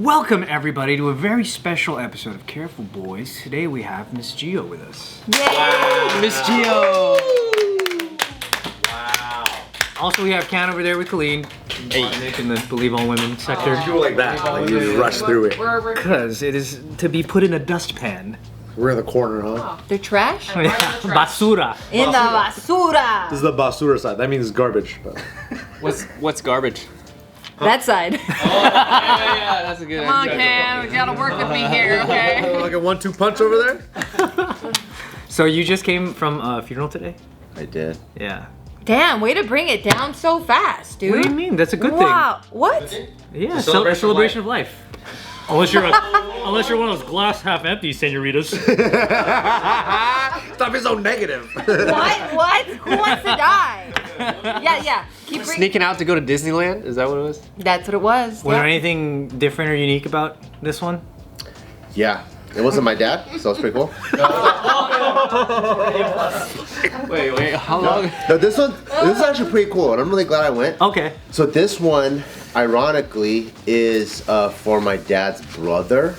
Welcome everybody to a very special episode of Careful Boys. Today we have Miss Geo with us. Yay! Wow. Miss Geo! Wow. Also we have Ken over there with Kalyne. Nick in the Believe All Women sector. You were like that, like you just rushed through it. Because it is to be put in a dustpan. We're in the corner, huh? They're trash? Basura. In the basura! This is the basura side. That means garbage. What's garbage? That side. Yeah, that's a good Come on, Cam, you gotta work with me here, okay? Like a 1-2 punch over there? So you just came from a funeral today? I did. Yeah. Damn, way to bring it down so fast, dude. What do you mean? That's a good Wow. What? thing. Yeah, celebration of life. Unless you're one of those glass half empty senoritas. Stop being so negative. What? Who wants to die? Yeah. Keep bringing. Sneaking out to go to Disneyland? Is that what it was? That's what it was. Was there anything different or unique about this one? Yeah, it wasn't my dad, so it's pretty cool. Wait, how long? No, this is actually pretty cool, and I'm really glad I went. Okay. So this one, ironically, is for my dad's brother,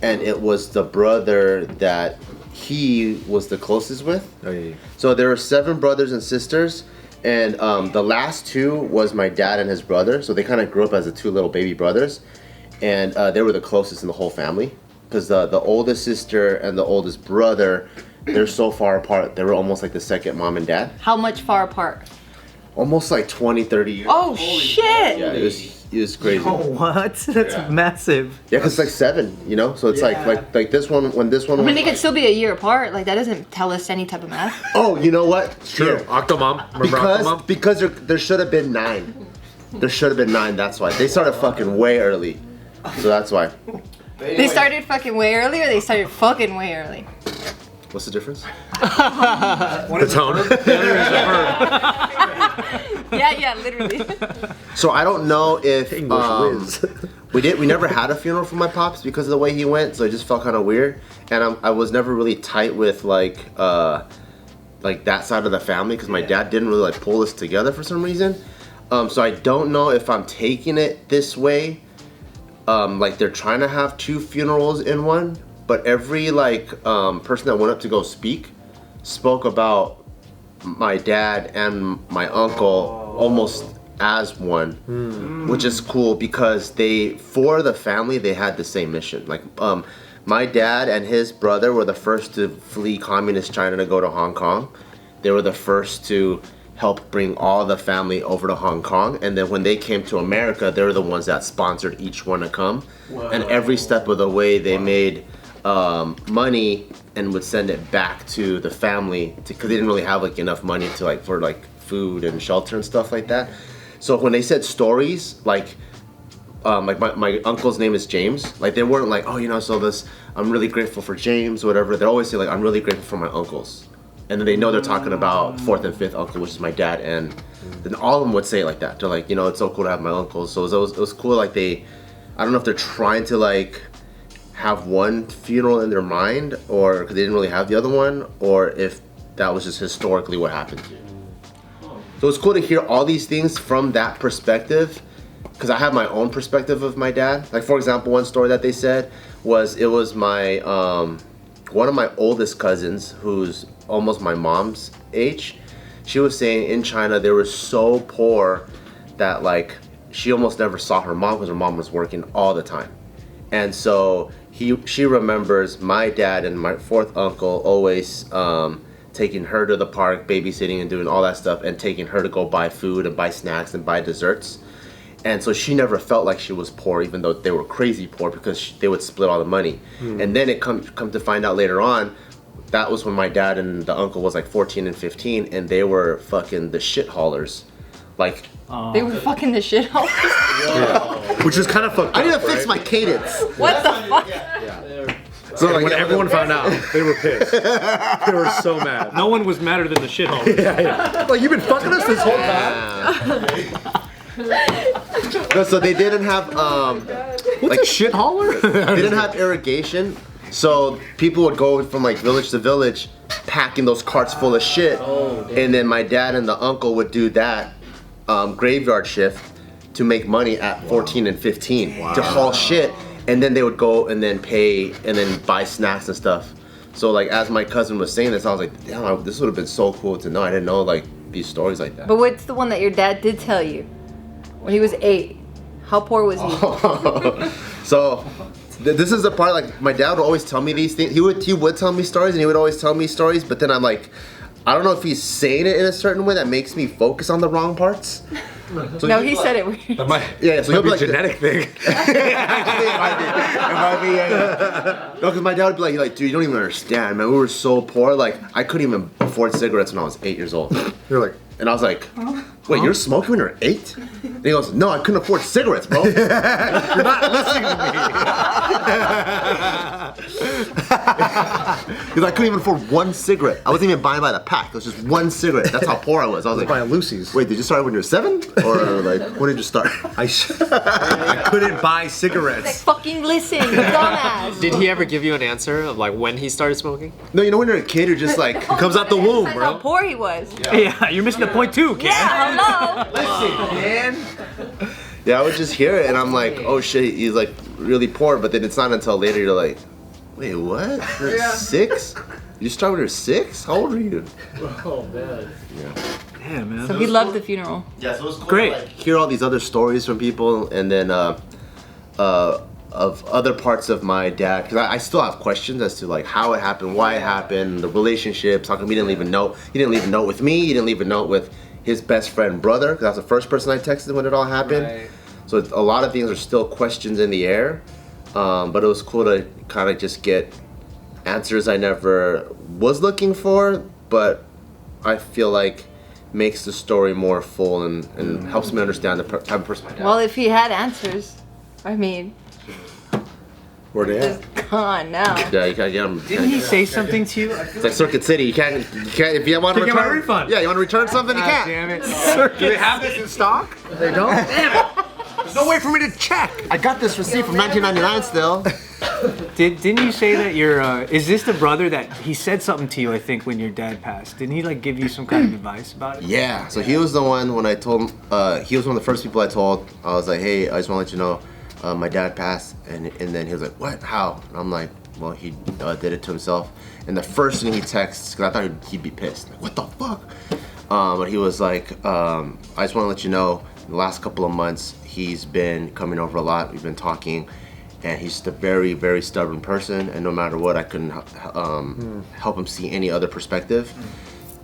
and it was the brother that he was the closest with. Oh, yeah. So there were 7 brothers and sisters, and the last 2 was my dad and his brother. So they kind of grew up as the 2 little baby brothers, and they were the closest in the whole family. Because the oldest sister and the oldest brother, they're so far apart. They were almost like the second mom and dad. How much far apart? Almost like 20, 30 years. Oh, shit! Yeah, it was crazy. Oh, what? That's massive. Yeah, because it's like 7, you know? So it's like this one, when this one I mean, was they could still be a year apart. Like, that doesn't tell us any type of math. Oh, you know what? It's true. Here. Octomom. Remember Octomom? Because there should have been 9. There should have been 9, that's why. They started fucking way early. So that's why. They started fucking way early, or they started fucking way early? What's the difference? The tone. Yeah, literally. So I don't know if English whiz. we never had a funeral for my pops because of the way he went, so it just felt kind of weird. And I was never really tight with like that side of the family because my dad didn't really like pull us together for some reason. So I don't know if I'm taking it this way. Like they're trying to have 2 funerals in one, but every person that went up to go spoke about my dad and my uncle almost as one, which is cool because for the family they had the same mission. Like my dad and his brother were the first to flee communist China to go to Hong Kong. They were the first to help bring all the family over to Hong Kong, and then when they came to America, they were the ones that sponsored each one to come. Whoa. And every step of the way they made money and would send it back to the family because they didn't really have like enough money to for food and shelter and stuff like that. So when they said stories like my uncle's name is James, like they weren't like, oh, you know, so this, I'm really grateful for James or whatever. They always say like, I'm really grateful for my uncles. And then they know they're talking about 4th and 5th uncle, which is my dad, and then all of them would say it like that. They're like, you know, it's so cool to have my uncles. So it was cool. Like I don't know if they're trying to have one funeral in their mind, or because they didn't really have the other one, or if that was just historically what happened. So it's cool to hear all these things from that perspective, because I have my own perspective of my dad. Like for example, one story that they said was it was my one of my oldest cousins, who's almost my mom's age. She was saying in China they were so poor that she almost never saw her mom because her mom was working all the time. And so she remembers my dad and my 4th uncle always taking her to the park, babysitting and doing all that stuff, and taking her to go buy food and buy snacks and buy desserts. And so she never felt like she was poor, even though they were crazy poor, because they would split all the money. And then it come to find out later on, that was when my dad and the uncle was 14 and 15, and they were fucking the shit haulers. They were fucking the shit haulers? Yeah. Which is kind of fucked up. I need to fix my cadence. What the fuck? Yeah. So when everyone found out, they were pissed. They were so mad. No one was madder than the shithole. Yeah. Like, you've been fucking us this whole time? No, so they didn't have What's a shit hauler? they didn't have irrigation, so people would go from village to village packing those carts full of shit. And then my dad and the uncle would do that graveyard shift, to make money at 14 and 15 to haul shit, and then they would go and then pay and then buy snacks and stuff. So like as my cousin was saying this, I was like, damn, this would have been so cool to know. I didn't know like these stories like that. But what's the one that your dad did tell you when he was 8? How poor was he? So this is the part, like my dad would always tell me these things. He would tell me stories, and he would always tell me stories, but then I'm like, I don't know if he's saying it in a certain way that makes me focus on the wrong parts. So No, he said it weird. Yeah, so he'll be like genetic thing. It might be, yeah. No, because my dad would be like, dude, you don't even understand, man. We were so poor, like I couldn't even afford cigarettes when I was 8 years old. You're like, And I was like, wait, you're smoking when you're 8? And he goes, no, I couldn't afford cigarettes, bro. You're not listening to me. Because I couldn't even afford one cigarette. I wasn't even buying by the pack. It was just one cigarette. That's how poor I was. I was like, buying Lucy's. wait, did you start when you were 7? Or like, when did you start? I couldn't buy cigarettes. Fucking listen, you dumbass. Did he ever give you an answer of like when he started smoking? No, you know when you're a kid, you're just like, Comes out the womb, That's bro. how poor he was. Yeah, you're missing the point too, kid. Yeah, hello. yeah, I would just hear it and I'm like, oh shit, he's like really poor. But then it's not until later you're like, wait, what? You're 6? You started when you were 6? How old are you? Oh man. Yeah, man. So he loved the funeral. Yeah, so it was cool Great. to like, hear all these other stories from people, and then of other parts of my dad, because I still have questions as to like how it happened, why it happened, the relationships. How come he didn't leave a note? He didn't leave a note with me. He didn't leave a note with his best friend brother, because that's the first person I texted when it all happened. Right. So a lot of things are still questions in the air, but it was cool to kind of just get answers I never was looking for, but I feel like makes the story more full and helps me understand the type of person my dad. Well, if he had answers, I mean, Where they at? come on now. Yeah, you gotta get him. Didn't he say something to you? It's like Circuit City. You can't if you want to Take my return. refund. Yeah, you want to return something, you can't. Damn it. Do they have this in stock? They don't? Damn it. There's no way for me to check. I got this receipt from 1999 still. Didn't you say that your is this the brother that he said something to you? I think when your dad passed, didn't he like give you some kind of advice about it? Yeah, so he was the one when I told him. He was one of the first people I told. I was like, hey, I just want to let you know, my dad passed, and then he was like, what? How? And I'm like, well, he did it to himself. And the first thing he texts, because I thought he'd be pissed, like, what the fuck? But he was like, I just want to let you know, the last couple of months, he's been coming over a lot. We've been talking, and he's just a very, very stubborn person. And no matter what, I couldn't help him see any other perspective.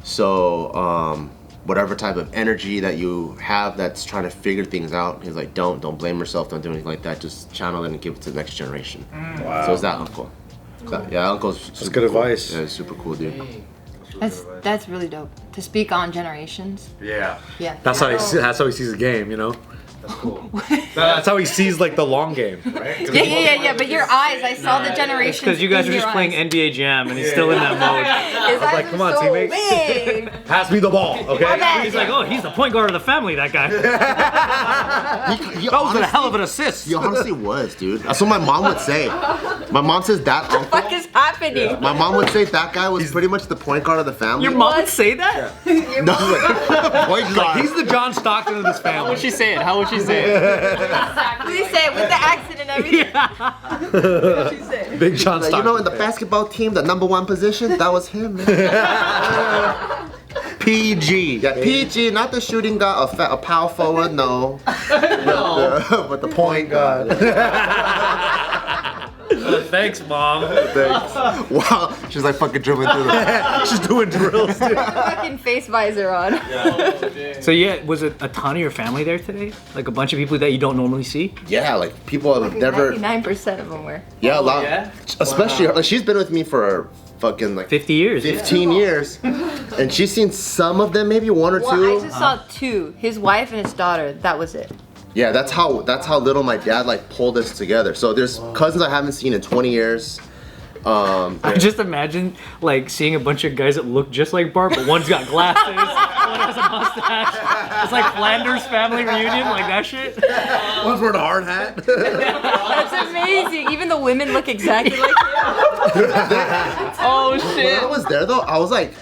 So whatever type of energy that you have that's trying to figure things out, he's like, don't blame yourself, don't do anything like that. Just channel it and give it to the next generation. Wow. So it's that uncle. Yeah, uncle's super That's good advice. Yeah, he's super cool, dude. That's really dope to speak on generations. Yeah. Yeah. That's how he sees the game, you know? That's cool. That's how he sees like the long game, right? Yeah. But your eyes, I saw the generations. Because you guys in are just your playing eyes. NBA Jam and he's still in that mode. His eyes like, come are on, so teammates. big. Pass me the ball, My okay? bad. He's like, oh, he's the point guard of the family, that guy. He That was a hell of an assist. He honestly was, dude. That's what my mom would say. My mom says that What uncle. is happening? My mom would say that guy was pretty much the point guard of the family. Your mom would say that? No, point guard. He's the John Stockton of this How family. would she say it? How would she say it? Please say it with the accent and everything. Big John Like, Stockton. you know, in the basketball team, the #1 position, that was him. Man. PG. Yeah, PG, not the shooting guard, a power forward, no. But the point guard. Thanks, Mom. Thanks. Wow, she's like fucking dribbling through the. She's doing drills, dude. Fucking face visor on. So yeah, was it a ton of your family there today? Like a bunch of people that you don't normally see? Yeah, like people have never. 99% of them were. Yeah, a lot. yeah? Especially her. Like she's been with me for fucking like 50 years. 15 years, and she's seen some of them, maybe one or Well, two. I just saw 2. His wife and his daughter. That was it. Yeah, that's how little my dad like pulled us together. So there's cousins I haven't seen in 20 years. I just imagine like seeing a bunch of guys that look just like Bart, but one's got glasses, one has a mustache. It's like Flanders family reunion, like that shit. One's wearing a hard hat. That's amazing. Even the women look exactly like him. Oh When shit. I was there though, I was like,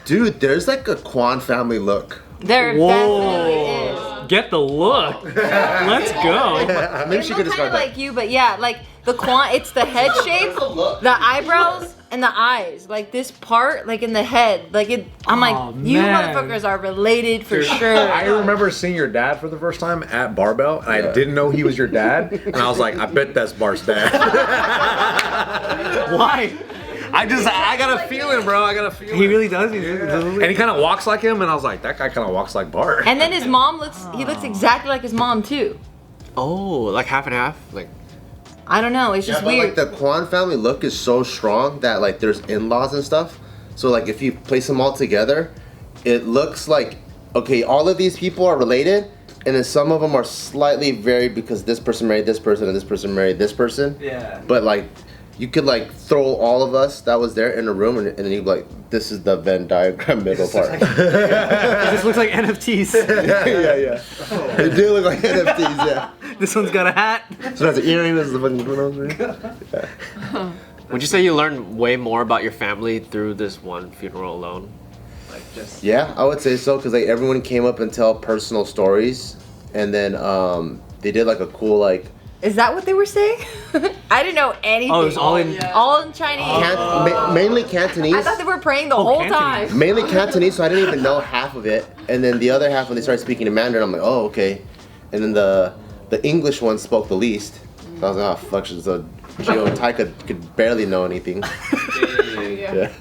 dude, there's like a Kwan family look. There Whoa. definitely is. Get the look. Let's go. Maybe she could kind describe of that. like you, but yeah, like the Kwan, it's the head shape, the eyebrows, and the eyes. Like this part, like in the head, like it. I'm like, Oh, you man. motherfuckers are related for sure. I remember seeing your dad for the first time at Barbell, and I didn't know he was your dad, and I was like, I bet that's Bart's dad. Why? I got a feeling, bro. I got a feeling. He really does. He does. And he kind of walks like him, and I was like, that guy kind of walks like Bart. And then his mom he looks exactly like his mom too. Oh, like half and half? Like, I don't know, it's just But weird. like the Kwan family look is so strong that like there's in-laws and stuff. So like if you place them all together, it looks like okay, all of these people are related, and then some of them are slightly varied because this person married this person and this person married this person. Yeah. But like you could like throw all of us that was there in a room and then you'd be like, this is the Venn diagram middle part. This looks like NFTs. yeah. They do look like NFTs, yeah. This one's got a hat. So that's an earring, this is the fucking would you say you learned way more about your family through this one funeral alone? Like just. Yeah, I would say so because like everyone came up and tell personal stories, and then they did like a cool like Is that what they were saying? I didn't know anything. Oh, it was all in. All in Chinese. mainly Cantonese. I thought they were praying the whole Cantonese. time. Mainly Cantonese, so I didn't even know half of it, and then the other half when they started speaking in Mandarin, I'm like, oh okay, and then the English one spoke the least. So I was like, oh fuck, so Geo and Taika could barely know anything. Yeah.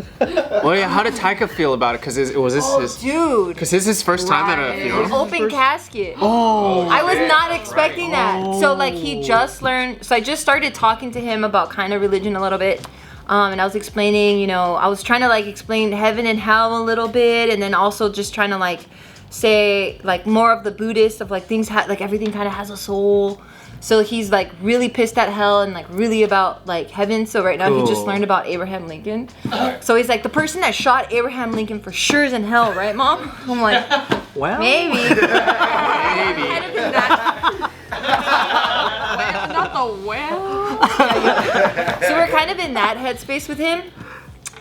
Well, yeah, how did Taika feel about it? Because was this his. Dude. Because this is his first time at a funeral? Open casket. Oh. I was not expecting that. So like he just learned. So I just started talking to him about kind of religion a little bit. And I was explaining, you know, I was trying to like explain heaven and hell a little bit, and then also just trying to like say like more of the Buddhist of like things like everything kind of has a soul. So he's like really pissed at hell and like really about like heaven. So right now he just learned about Abraham Lincoln. So he's like, the person that shot Abraham Lincoln for sure is in hell, right, Mom? I'm like, Well. maybe. Maybe. Kind of in that. Not the well. So we're kind of in that headspace with him.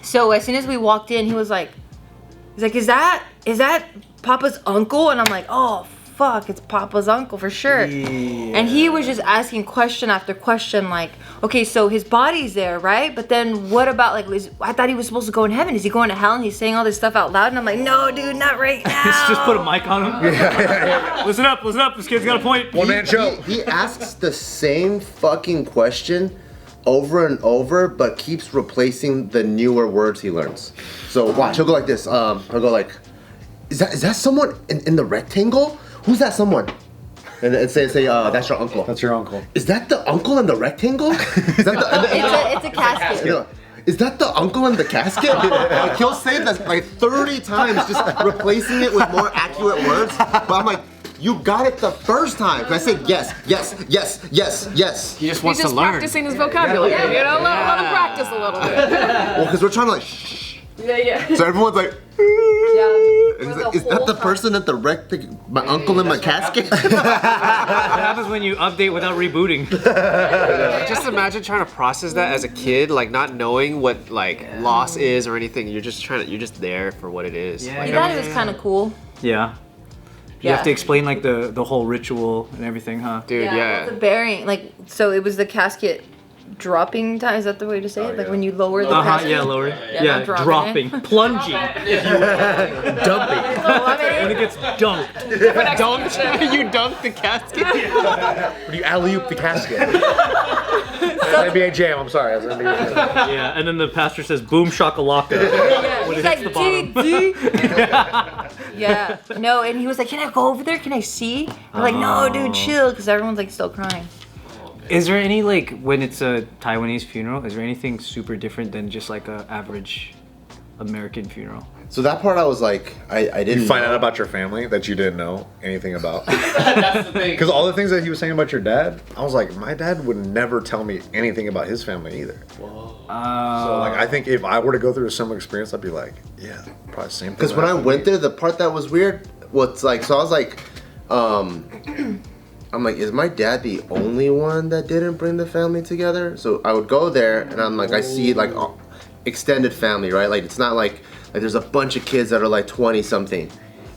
So as soon as we walked in, he's like, is that Papa's uncle? And I'm like, oh fuck, it's Papa's uncle for sure. Yeah. And he was just asking question after question, like, okay, so his body's there, right? But then what about like, I thought he was supposed to go in heaven. Is he going to hell? And he's saying all this stuff out loud. And I'm like, no, dude, not right now. Just put a mic on him. Listen up. This kid's got a point. One man show. He asks the same fucking question over and over, but keeps replacing the newer words he learns. So watch, he'll go like this. He'll go like, is that someone in the rectangle? Who's that someone? And say, that's your uncle. That's your uncle. Is that the uncle in the rectangle? Is that It's a casket. Is that the uncle in the casket? Like, he'll say that like 30 times, just replacing it with more accurate words. But I'm like, you got it the first time. I said yes. He just He's wants just to learn. practicing his vocabulary. You know, let him practice a little bit. Well, because we're trying to like shh. Yeah. So everyone's like, Yeah. is that the person at the my uncle in my casket? What happens when you update without rebooting? Just imagine trying to process that as a kid, like not knowing what like loss is or anything. You're just there for what it is. Yeah. Like, He thought it was kind of cool. Yeah. You Yeah. have to explain like the whole ritual and everything, huh? dude, yeah. The burying, like, so it was the casket dropping time. Is that the way to say it? Like when you lower the casket? Yeah, lower. Yeah, Yeah, not dropping, dropping plunging, dumping. When it gets dunked. Dunked? You dunked the casket? Or do you alley-oop the casket? That's NBA Jam, I'm sorry. That's NBA Jam. Yeah, and then the pastor says, "Boom shakalaka." When He's it hits the like, bottom. yeah. No, and he was like, can I go over there? Can I see? I'm like, no, dude, chill, because everyone's like still crying. Is there any like when it's a Taiwanese funeral? Is there anything super different than just like a average American funeral? So that part I was like, I didn't You find know. out about your family that you didn't know anything about. That's the thing. Because all the things that he was saying about your dad, I was like, my dad would never tell me anything about his family either. So like, I think if I were to go through a similar experience, I'd be like, yeah, probably the same thing. Because when I went there, the part that was weird was like, so I was like, I'm like, is my dad the only one that didn't bring the family together? So I would go there and I'm like, I see like extended family, right? Like it's not like there's a bunch of kids that are like 20 something.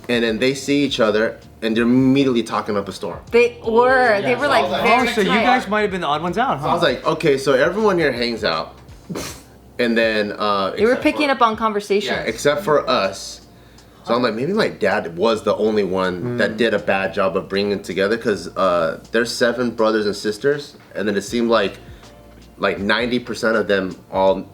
and then they see each other, and they're immediately talking up a storm. They were like Oh, very so you tight. guys might have been the odd ones out, huh? I was like, okay, so everyone here hangs out, and then They were picking up on conversations. yeah, except for us. So I'm like, maybe my dad was the only one that did a bad job of bringing it together, because there's 7 brothers and sisters, and then it seemed like 90% of them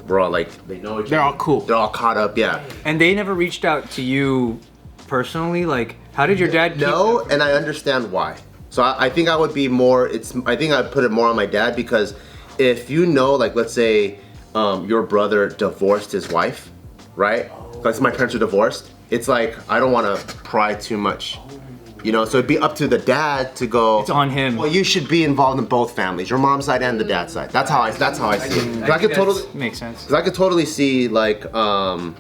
were all like, they know each other. They're all cool. They're all caught up, yeah. And they never reached out to you personally? Like, how did your dad keep... No, and I understand why. So I think I would be more, I think I'd put it more on my dad, because if you know, like, let's say your brother divorced his wife, right? Because my parents are divorced. It's like, I don't want to pry too much. You know, so it'd be up to the dad to go. It's on him. Well, you should be involved in both families, your mom's side and the dad's side. That's how I see it. 'Cause I could totally makes sense. Because I could totally see like my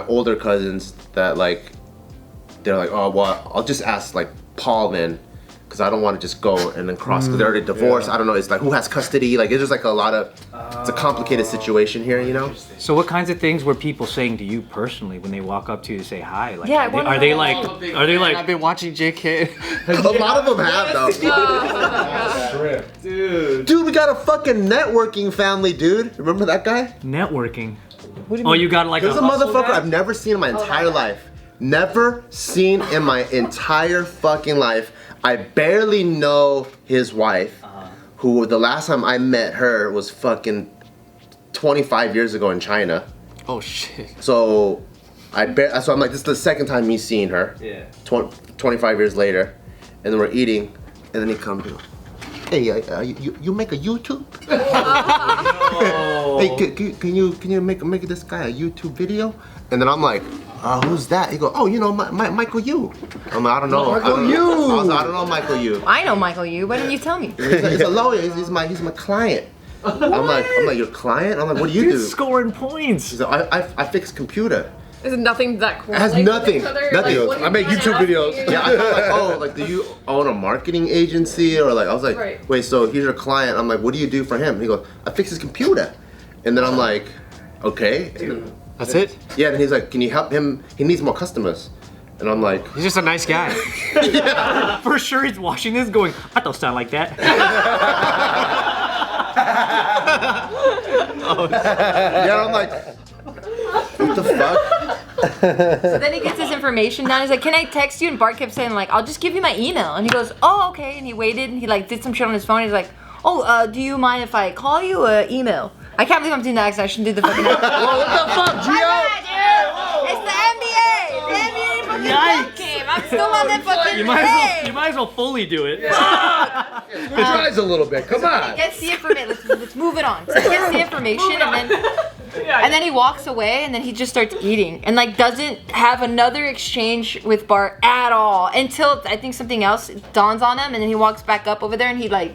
older cousins that like they're like, oh well, I'll just ask like Paul then, because I don't want to just go and then cross, because they're already divorced. I don't know. It's like who has custody. Like it's just like a lot of. It's a complicated situation here, you know. So what kinds of things were people saying to you personally when they walk up to you to say hi? Like, Yeah, I are wanna they know. like I've been watching JK. A lot of them have though. Dude, we got a fucking networking family, dude. Remember that guy? networking? Oh, you got like There's a hustle motherfucker guy? I've never seen in my entire life. Never seen in my entire fucking life. I barely know his wife, who the last time I met her was fucking 25 years ago in China. Oh shit. So so I'm like, this is the second time me seeing her. Yeah. 25 years later, and then we're eating, and then he comes. Hey, you make a YouTube? Hey, can you make this guy a YouTube video? And then I'm like, who's that? He goes, oh, you know, Michael Yu. I'm like, I don't know. I don't know Michael Yu. I know Michael Yu. Why didn't you tell me? He's a lawyer. He's my client. I'm like, your client? I'm like, what do you do? He's scoring points. He's like, I fix computer. Is it nothing that cool? It has nothing. Nothing. Like, I make YouTube videos. Yeah, I thought like, oh, like, do you own a marketing agency? Or like, I was like, Right. wait, so here's your client. I'm like, what do you do for him? He goes, I fix his computer. And then I'm like, okay. And then, That's it? yeah, and he's like, can you help him? He needs more customers. And I'm like, He's just a nice guy. For sure he's watching this going, I don't sound like that. yeah, I'm like, what the fuck? So then he gets his information down. He's like, can I text you? And Bart kept saying like, I'll just give you my email. And he goes, oh, okay. And he waited and he like did some shit on his phone. He's like, oh, do you mind if I call you or email? I can't believe I'm doing that because I shouldn't do the fucking What the fuck, Geo? It's the NBA. The NBA fucking Yikes. game. I'm still on that fucking You might as well fully do it. Tries a little bit. Come on. Gets the information. Let's move it on. So he gets the information and then he walks away and then he just starts eating and like doesn't have another exchange with Bart at all until I think something else dawns on him and then he walks back up over there and he like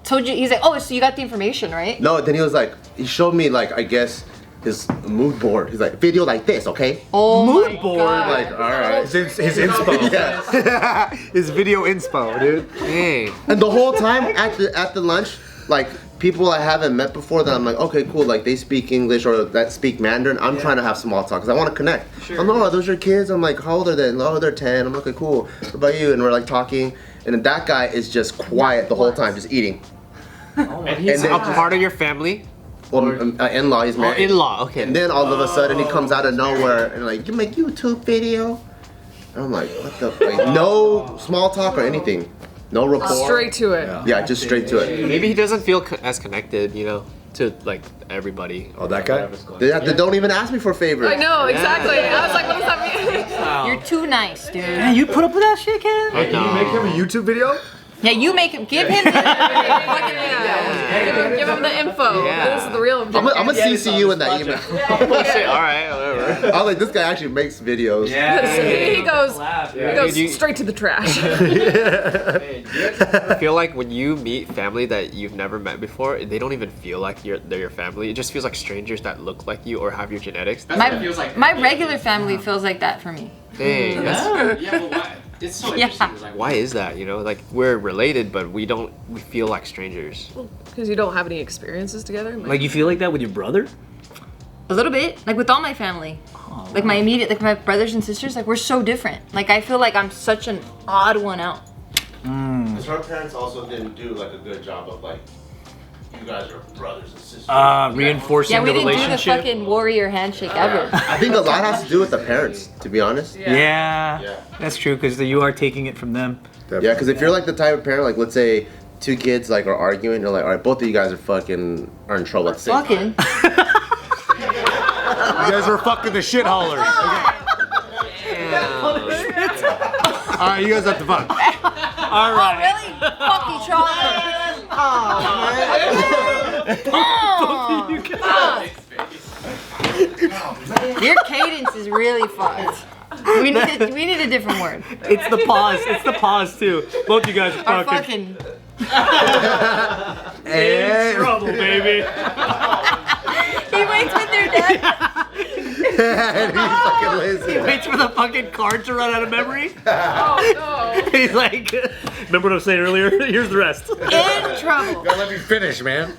told you, he's like, oh, so you got the information, right? No, then he was like, he showed me like, I guess, his mood board. He's like, video like this, okay? Oh Mood my board, God. Like, all right. His inspo. Yeah. His video inspo, dude. Hey. And the whole time at the lunch, like people I haven't met before that I'm like, okay, cool, like they speak English or that speak Mandarin. I'm trying to have small talk because I want to connect. Sure. I'm like, oh, those are kids? I'm like, how old are they? Oh, they're 10. I'm like, okay, cool. What about you? And we're like talking. And then that guy is just quiet the whole time, just eating. And he's And a then- part of your family? Well, in-law, he's Oh, married. in-law, okay. And then all of a sudden he comes out of nowhere and like, you make YouTube video? And I'm like, what the, like, no small talk or anything. No rapport. Straight to it. Yeah, just straight to it. Maybe he doesn't feel as connected, you know, to like everybody. Oh, that guy? They don't even ask me for favors. I know, exactly. I was like, what does that mean? You're too nice, dude. Man, you put up with that shit, kid? Can you make him a YouTube video? Yeah, you make him, give him the fucking Give him the info. Yeah. This is the real info. I'm gonna CC you in that email. Oh shit, alright, whatever. I was like, this guy actually makes videos. He goes, Do you- straight to the trash. I feel like when you meet family that you've never met before, they don't even feel like they're your family. It just feels like strangers that look like you or have your genetics. my regular family feels like that for me. Dang, that's, Yeah, but why? It's so Yeah. interesting. It's like, why is that? You know, like we're related, but we feel like strangers. Because you don't have any experiences together. Like you feel like that with your brother? A little bit, like with all my family. Like my immediate, like my brothers and sisters, like we're so different. Like I feel like I'm such an odd one out. Because her parents also didn't do like a good job of like, you guys are brothers and sisters. Reinforcing Yeah, we the didn't do the relationship. fucking warrior handshake ever. I think a lot has to do with the parents, to be honest. Yeah, Yeah. that's true because you are taking it from them. Yeah, because if you're like the type of parent, like let's say two kids like are arguing, you're like, all right, both of you guys are in trouble at the same time. Fucking. You guys are fucking the shit haulers. Alright, you guys have to fuck. All Oh, right. really? Fuck each other. Your cadence is really fucked. We need a different word. It's the pause. It's the pause too. Both you guys are Or fucking fucking. in trouble, baby. He waits with their dad. And he's fucking lazy. Waits for the fucking card to run out of memory. Oh no. He's like, remember what I was saying earlier? Here's the rest. In trouble. Gotta let me finish, man.